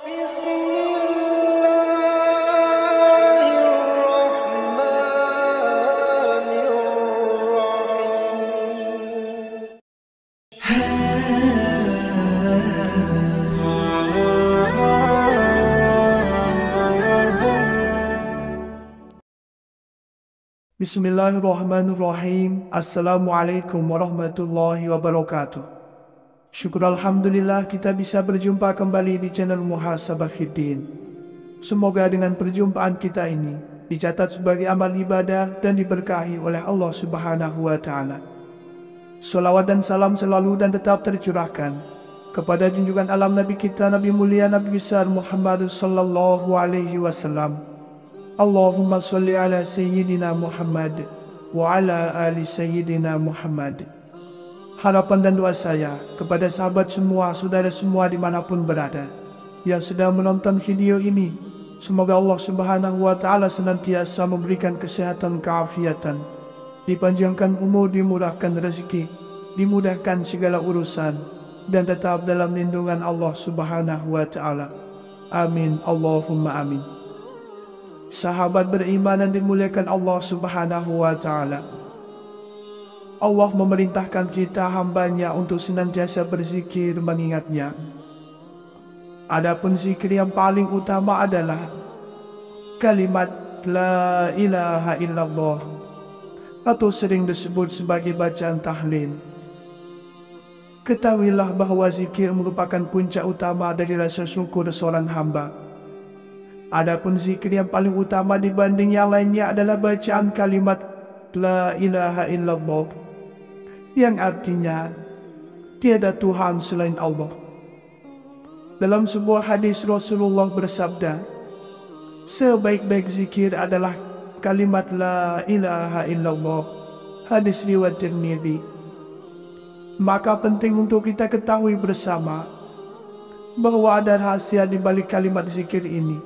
Bismillahirrahmanirrahim. Bismillahirrahmanirrahim. Assalamualaikum warahmatullahi wabarakatuh. Syukur Alhamdulillah kita bisa berjumpa kembali di channel Muhasabah Fiddin. Semoga dengan perjumpaan kita ini dicatat sebagai amal ibadah dan diberkahi oleh Allah Subhanahu wa Ta'ala. Salawat dan salam selalu dan tetap tercurahkan kepada junjungan alam Nabi kita, Nabi mulia, Nabi besar Muhammad sallallahu alaihi wasallam. Allahumma salli ala Sayyidina Muhammad wa ala ali Sayyidina Muhammad. Harapan dan doa saya kepada sahabat semua, saudara semua dimanapun berada yang sedang menonton video ini, semoga Allah Subhanahu wa Ta'ala senantiasa memberikan kesehatan, keafiatan, dipanjangkan umur, dimurahkan rezeki, dimudahkan segala urusan, dan tetap dalam lindungan Allah Subhanahu wa Ta'ala. Amin, Allahumma amin. Sahabat beriman yang dimuliakan Allah Subhanahu wa Ta'ala, Allah memerintahkan kita hambanya untuk senantiasa berzikir mengingatnya. Adapun zikir yang paling utama adalah kalimat La ilaha illallah, atau sering disebut sebagai bacaan tahlil. Ketahuilah bahwa zikir merupakan puncak utama dari rasa syukur seorang hamba. Adapun zikir yang paling utama dibanding yang lainnya adalah bacaan kalimat La ilaha illallah, yang artinya tiada Tuhan selain Allah. Dalam sebuah hadis Rasulullah bersabda, sebaik-baik zikir adalah kalimat La ilaha illallah. Hadis riwayat Tirmidzi. Maka penting untuk kita ketahui bersama bahwa ada rahasia di balik kalimat zikir ini.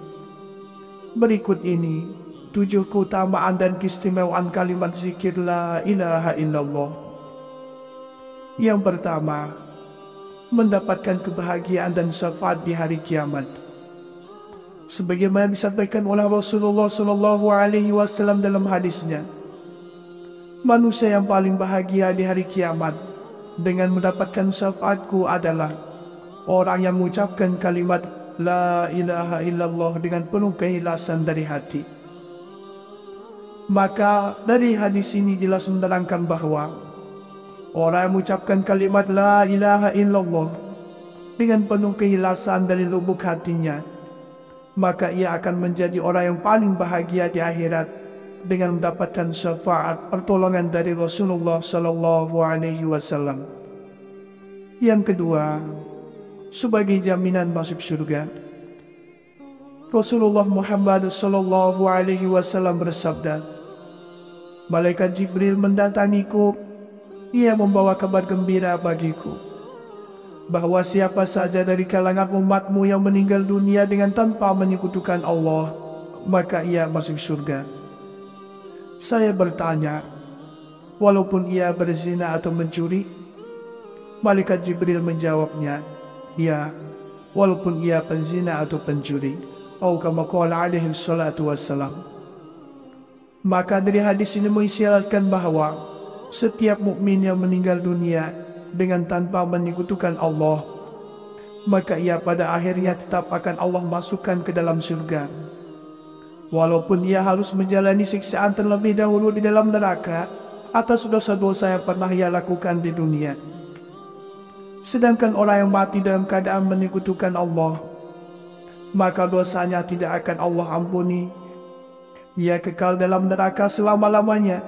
Berikut ini 7 keutamaan dan keistimewaan kalimat zikir La ilaha illallah. Yang pertama, mendapatkan kebahagiaan dan syafaat di hari kiamat. Sebagaimana disampaikan oleh Rasulullah sallallahu alaihi wasallam dalam hadisnya, manusia yang paling bahagia di hari kiamat dengan mendapatkan syafaatku adalah orang yang mengucapkan kalimat La ilaha illallah dengan penuh keikhlasan dari hati. Maka dari hadis ini jelas menerangkan bahwa orang yang mengucapkan kalimat La ilaha illallah dengan penuh keikhlasan dari lubuk hatinya, maka ia akan menjadi orang yang paling bahagia di akhirat dengan mendapatkan syafaat pertolongan dari Rasulullah sallallahu alaihi wasallam. Yang kedua, sebagai jaminan masuk surga. Rasulullah Muhammad sallallahu alaihi wasallam bersabda, malaikat Jibril mendatangiku, ia membawa kabar gembira bagiku bahwa siapa saja dari kalangan umatmu yang meninggal dunia dengan tanpa menyekutukan Allah, maka ia masuk surga. Saya bertanya, walaupun ia berzina atau mencuri? Malaikat Jibril menjawabnya, ya, walaupun ia penzina atau pencuri. Atau kama qala alaihi salatu wassalam. Maka dari hadis ini mengisyaratkan bahwa setiap mukmin yang meninggal dunia dengan tanpa menyekutukan Allah, maka ia pada akhirnya tetap akan Allah masukkan ke dalam surga. Walaupun ia harus menjalani siksaan terlebih dahulu di dalam neraka atas dosa-dosa yang pernah ia lakukan di dunia. Sedangkan orang yang mati dalam keadaan menyekutukan Allah, maka dosanya tidak akan Allah ampuni. Ia kekal dalam neraka selama-lamanya.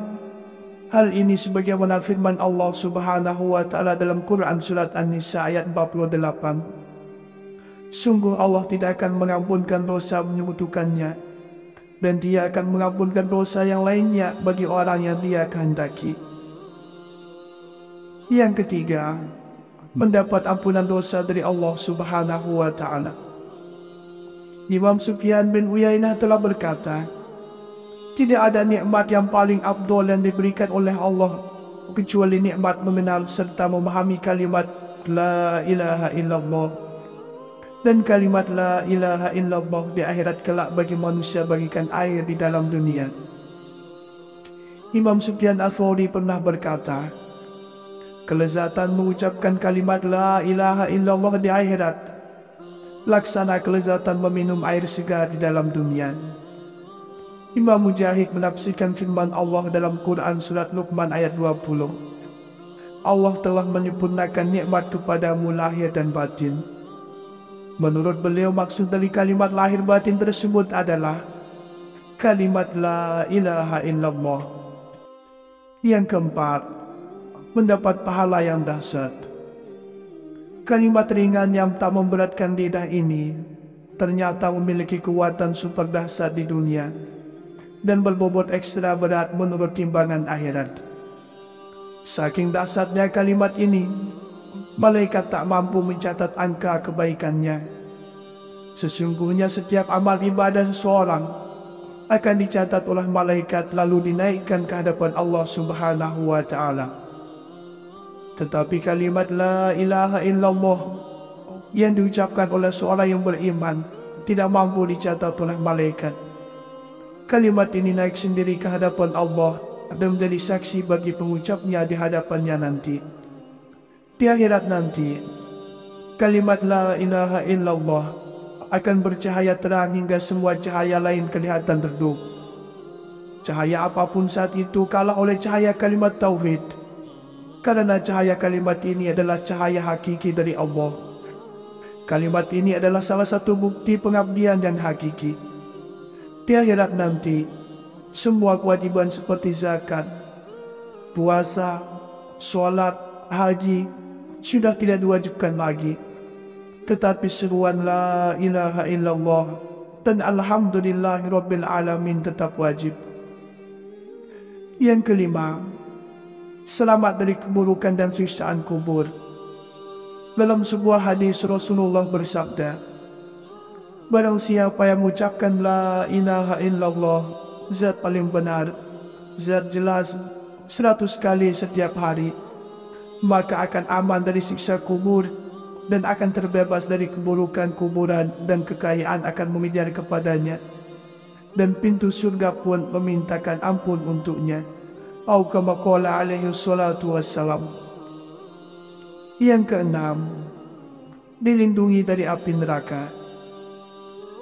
Hal ini sebagaimana firman Allah Subhanahu wa Ta'ala dalam Quran surat An-Nisa ayat 48. Sungguh Allah tidak akan mengampunkan dosa menyekutukannya, dan Dia akan mengampunkan dosa yang lainnya bagi orang yang Dia kehendaki. Yang ketiga, mendapat ampunan dosa dari Allah Subhanahu wa Ta'ala. Imam Sufyan bin Uyainah telah berkata, tidak ada nikmat yang paling afdol yang diberikan oleh Allah kecuali nikmat mengenal serta memahami kalimat La ilaha illallah. Dan kalimat la ilaha illallah di akhirat kelak bagi manusia bagikan air di dalam dunia. Imam Sufyan Ats-Tsauri pernah berkata, kelezatan mengucapkan kalimat la ilaha illallah di akhirat laksana kelezatan meminum air segar di dalam dunia. Imam Mujahid menafsirkan firman Allah dalam Quran surat Luqman ayat 20. Allah telah menyempurnakan nikmat kepadamu lahir dan batin. Menurut beliau maksud dari kalimat lahir batin tersebut adalah kalimat la ilaha illallah. Yang keempat, mendapat pahala yang dahsyat. Kalimat ringan yang tak memberatkan lidah ini ternyata memiliki kekuatan super dahsyat di dunia dan berbobot ekstra berat menurut timbangan akhirat. Saking dahsyatnya kalimat ini, malaikat tak mampu mencatat angka kebaikannya. Sesungguhnya setiap amal ibadah seseorang akan dicatat oleh malaikat lalu dinaikkan ke hadapan Allah Subhanahu wa Ta'ala. Tetapi kalimat la ilaha illallah yang diucapkan oleh seorang yang beriman tidak mampu dicatat oleh malaikat. Kalimat ini naik sendiri ke hadapan Allah dan menjadi saksi bagi pengucapnya di hadapannya nanti. Di akhirat nanti, kalimat la ilaha illallah akan bercahaya terang hingga semua cahaya lain kelihatan redup. Cahaya apapun saat itu kalah oleh cahaya kalimat tauhid, karena cahaya kalimat ini adalah cahaya hakiki dari Allah. Kalimat ini adalah salah satu bukti pengabdian dan hakiki. Di akhirat nanti, semua kewajiban seperti zakat, puasa, sholat, haji sudah tidak diwajibkan lagi. Tetapi seruan la ilaha illallah dan alhamdulillahirabbil alamin tetap wajib. Yang kelima, selamat dari keburukan dan siksaan kubur. Dalam sebuah hadis Rasulullah bersabda, barang siapa yang mengucapkan la ilaha illallah, zat paling benar, zat jelas 100 kali setiap hari, maka akan aman dari siksa kubur dan akan terbebas dari keburukan kuburan dan kekayaan akan mengejar kepadanya dan pintu surga pun memintakan ampun untuknya. Atau kama qala alaihi salatu wassalam. Yang keenam, dilindungi dari api neraka.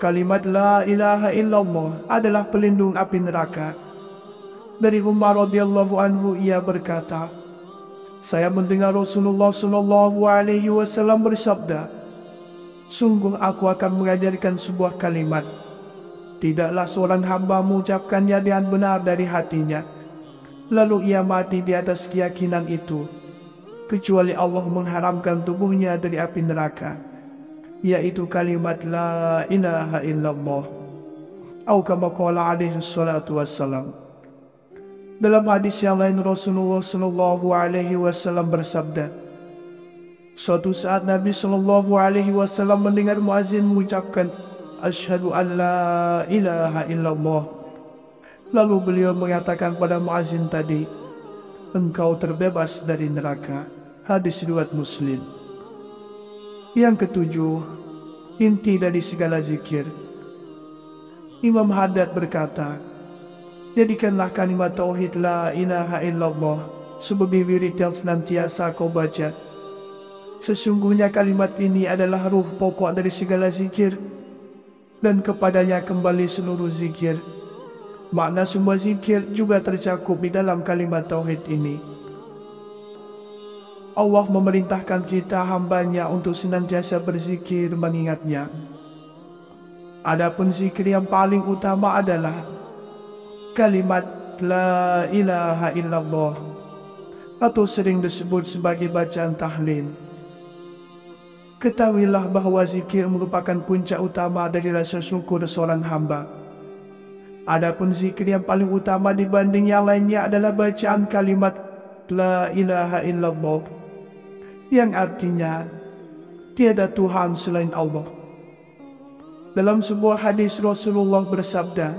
Kalimat la ilaha illallah adalah pelindung api neraka. Dari Umar radhiyallahu anhu ia berkata, saya mendengar Rasulullah sallallahu alaihi wasallam bersabda, sungguh aku akan mengajarkan sebuah kalimat. Tidaklah seorang hamba mengucapkannya dengan benar dari hatinya, lalu ia mati di atas keyakinan itu, kecuali Allah mengharamkan tubuhnya dari api neraka, yaitu kalimat la ilaha illallah. Atau kama qala alaihi salatu wassalam. Dalam hadis yang lain Rasulullah sallallahu alaihi wasallam bersabda, suatu saat Nabi sallallahu alaihi wasallam mendengar muazin mengucapkan asyhadu an la ilaha illallah. Lalu beliau mengatakan pada muazin tadi, engkau terbebas dari neraka. Hadis riwayat Muslim. Yang ketujuh, inti dari segala zikir. Imam Haddad berkata, jadikanlah kalimat tauhid la ilaha illallah sebagai wirid yang senantiasa kau baca. Sesungguhnya kalimat ini adalah ruh pokok dari segala zikir, dan kepadanya kembali seluruh zikir. Makna semua zikir juga tercakup di dalam kalimat tauhid ini. Allah memerintahkan kita hambanya untuk senantiasa berzikir mengingatnya. Adapun zikir yang paling utama adalah kalimat la ilaha illallah, atau sering disebut sebagai bacaan tahlil. Ketahuilah bahwa zikir merupakan puncak utama dari rasa syukur seorang hamba. Adapun zikir yang paling utama dibanding yang lainnya adalah bacaan kalimat la ilaha illallah, yang artinya tiada Tuhan selain Allah. Dalam sebuah hadis Rasulullah bersabda,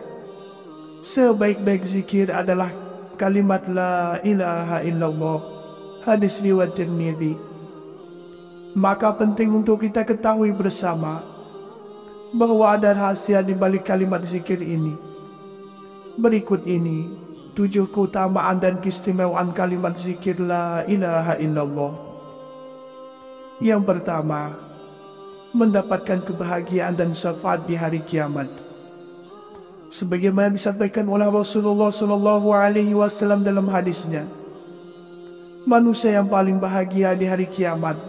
sebaik-baik zikir adalah kalimat la ilaha illallah. Hadis riwayat Tirmidzi. Maka penting untuk kita ketahui bersama bahwa ada rahasia di balik kalimat zikir ini. Berikut ini 7 keutamaan dan keistimewaan kalimat zikir la ilaha illallah. Yang pertama, mendapatkan kebahagiaan dan syafaat di hari kiamat. Sebagaimana disampaikan oleh Rasulullah SAW dalam hadisnya, manusia yang paling bahagia di hari kiamat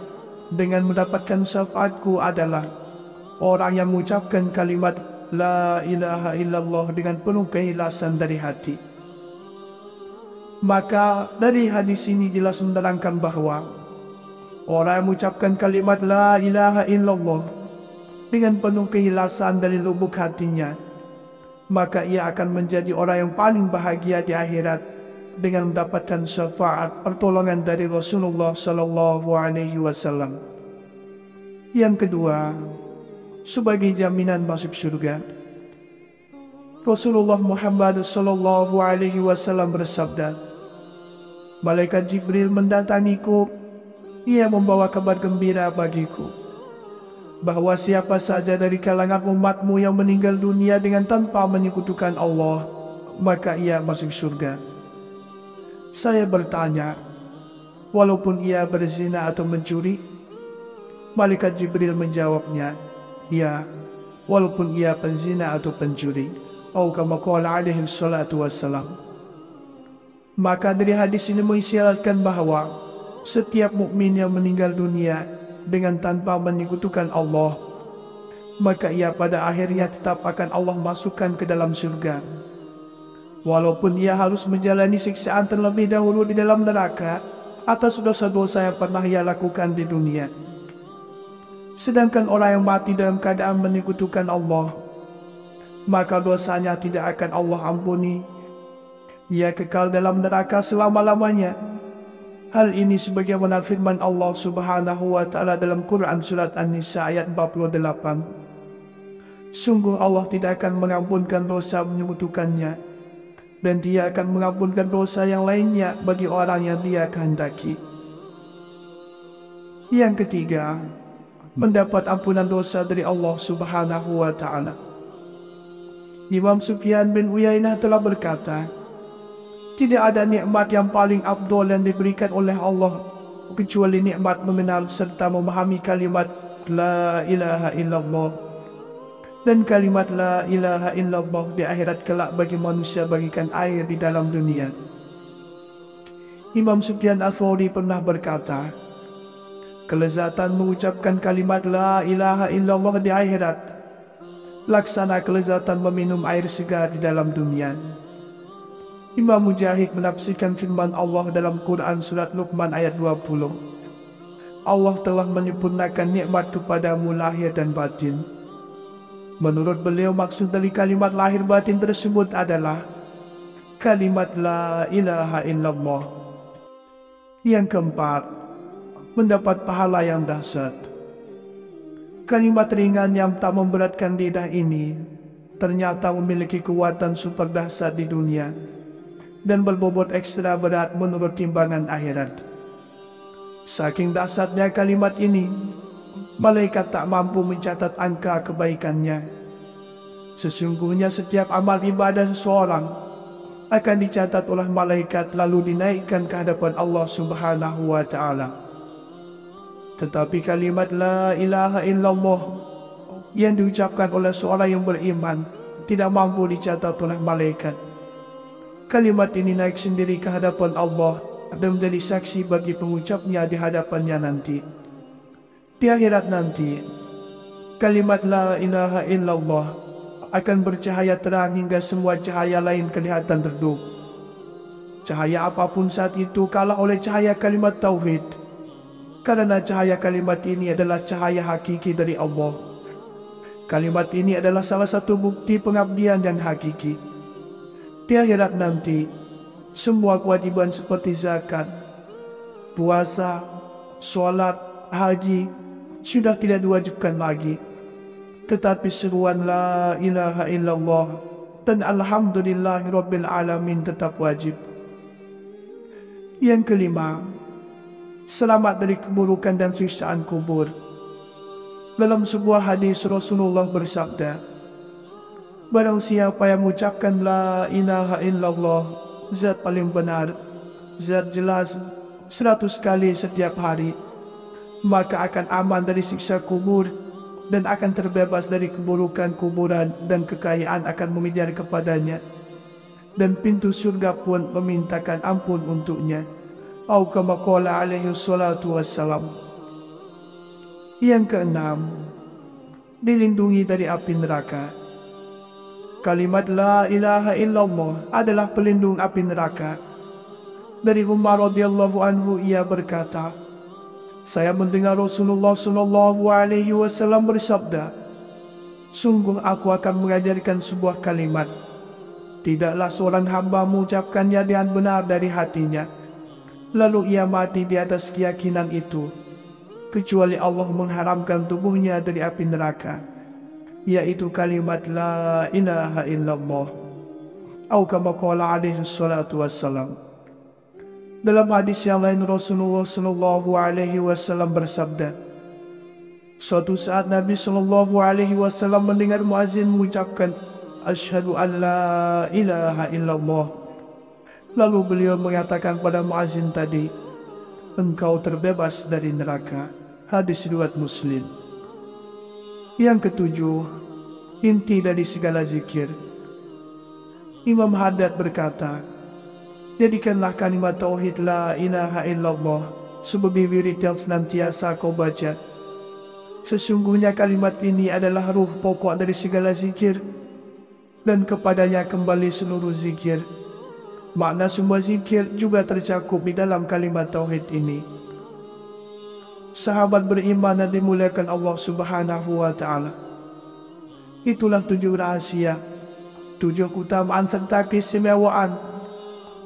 dengan mendapatkan syafaatku adalah orang yang mengucapkan kalimat la ilaha illallah dengan penuh keikhlasan dari hati. Maka dari hadis ini jelas menerangkan bahwa orang yang mengucapkan kalimat la ilaha illallah dengan penuh keikhlasan dari lubuk hatinya, maka ia akan menjadi orang yang paling bahagia di akhirat dengan mendapatkan syafaat pertolongan dari Rasulullah SAW. Yang kedua, sebagai jaminan masuk surga. Rasulullah Muhammad SAW bersabda, malaikat Jibril mendatangiku, ia membawa kabar gembira bagiku, bahwa siapa saja dari kalangan umatmu yang meninggal dunia dengan tanpa menyekutukan Allah, maka ia masuk surga. Saya bertanya, walaupun ia berzina atau mencuri? Malaikat Jibril menjawabnya, ya, walaupun ia penzina atau pencuri. Atau kama qala alaihi salatu wassalam. Maka dari hadis ini mengisyaratkan bahwa setiap mukmin yang meninggal dunia dengan tanpa menyekutukan Allah, maka ia pada akhirnya tetap akan Allah masukkan ke dalam surga. Walaupun ia harus menjalani siksaan terlebih dahulu di dalam neraka atas dosa-dosa yang pernah ia lakukan di dunia. Sedangkan orang yang mati dalam keadaan menyekutukan Allah, maka dosanya tidak akan Allah ampuni. Ia kekal dalam neraka selama-lamanya. Hal ini sebagaimana firman Allah Subhanahu wa Ta'ala dalam Quran Surat An-Nisa ayat 48. Sungguh Allah tidak akan mengampunkan dosa menyekutukannya, dan Dia akan mengampunkan dosa yang lainnya bagi orang yang Dia kehendaki. Yang ketiga, mendapat ampunan dosa dari Allah Subhanahu wa Ta'ala. Imam Sufyan bin Uyainah telah berkata, tidak ada nikmat yang paling afdol yang diberikan oleh Allah kecuali nikmat mengenal serta memahami kalimat la ilaha illallah. Dan kalimat la ilaha illallah di akhirat kelak bagi manusia bagikan air di dalam dunia. Imam Sufyan Ats-Tsauri pernah berkata, kelezatan mengucapkan kalimat la ilaha illallah di akhirat laksana kelezatan meminum air segar di dalam dunia. Imam Mujahid menafsirkan firman Allah dalam Quran Surat Luqman ayat 20. Allah telah menyempurnakan nikmat kepadamu lahir dan batin. Menurut beliau maksud dari kalimat lahir batin tersebut adalah kalimat la ilaha illallah. Yang keempat, mendapat pahala yang dahsyat. Kalimat ringan yang tak memberatkan lidah ini ternyata memiliki kekuatan super dahsyat di dunia dan berbobot ekstra berat menurut timbangan akhirat. Saking dahsyatnya kalimat ini, malaikat tak mampu mencatat angka kebaikannya. Sesungguhnya setiap amal ibadah seseorang akan dicatat oleh malaikat lalu dinaikkan ke hadapan Allah Subhanahu wa Ta'ala. Tetapi kalimat la ilaha illallah yang diucapkan oleh seorang yang beriman tidak mampu dicatat oleh malaikat. Kalimat ini naik sendiri ke hadapan Allah dan menjadi saksi bagi pengucapnya di hadapannya nanti. Di akhirat nanti, kalimat la ilaha illallah akan bercahaya terang hingga semua cahaya lain kelihatan redup. Cahaya apapun saat itu kalah oleh cahaya kalimat tauhid. Karena cahaya kalimat ini adalah cahaya hakiki dari Allah. Kalimat ini adalah salah satu bukti pengabdian dan hakiki. Di akhirat nanti, semua kewajiban seperti zakat, puasa, sholat, haji sudah tidak diwajibkan lagi. Tetapi seruan la ilaha illallah dan alhamdulillahirabbil alamin tetap wajib. Yang kelima, selamat dari keburukan dan siksaan kubur. Dalam sebuah hadis Rasulullah bersabda, barang siapa yang mengucapkan la ilaha illallah, zat paling benar, zat jelas 100 kali setiap hari, maka akan aman dari siksa kubur dan akan terbebas dari keburukan kuburan, dan kekayaan akan mengejar kepadanya, dan pintu surga pun memintakan ampun untuknya. Atau kama qala alaihi salatu wassalam. Yang keenam, dilindungi dari api neraka. Kalimat la ilaha illallah adalah pelindung api neraka. Dari Umar radhiyallahu anhu, ia berkata, saya mendengar Rasulullah sallallahu alaihi wasallam bersabda, sungguh aku akan mengajarkan sebuah kalimat, tidaklah seorang hamba mengucapkannya dengan benar dari hatinya, lalu ia mati di atas keyakinan itu, kecuali Allah mengharamkan tubuhnya dari api neraka, yaitu kalimat la ilaha illallah. Atau kama qala alaihi salatu wassalam. Dalam hadis yang lain, Rasulullah sallallahu alaihi wasallam bersabda, suatu saat Nabi sallallahu alaihi wasallam mendengar muazin mengucapkan asyhadu an la ilaha illallah. Lalu beliau mengatakan pada muazin tadi, engkau terbebas dari neraka. Hadis riwayat Muslim. Yang ketujuh, inti dari segala zikir. Imam Haddad berkata, jadikanlah kalimat tauhid la ilaha illallah sebagai wirid yang senantiasa kau baca. Sesungguhnya kalimat ini adalah ruh pokok dari segala zikir, dan kepadanya kembali seluruh zikir. Makna semua zikir juga tercakup di dalam kalimat tauhid ini. Sahabat beriman dan dimuliakan Allah Subhanahu wa ta'ala, itulah 7 rahasia, 7 keutamaan serta keistimewaan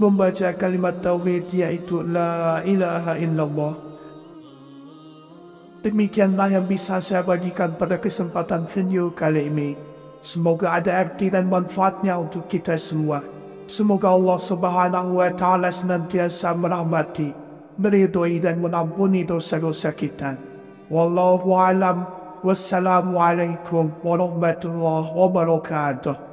membaca kalimat tauhid, yaitu la ilaha illallah. Demikianlah yang bisa saya bagikan pada kesempatan video kali ini. Semoga ada arti dan manfaatnya untuk kita semua. Semoga Allah Subhanahu wa ta'ala senantiasa merahmati, meridhoi dan mengampuni dosa-dosa kita. Wallahu a'lam. Wassalamualaikum warahmatullahi wabarakatuh.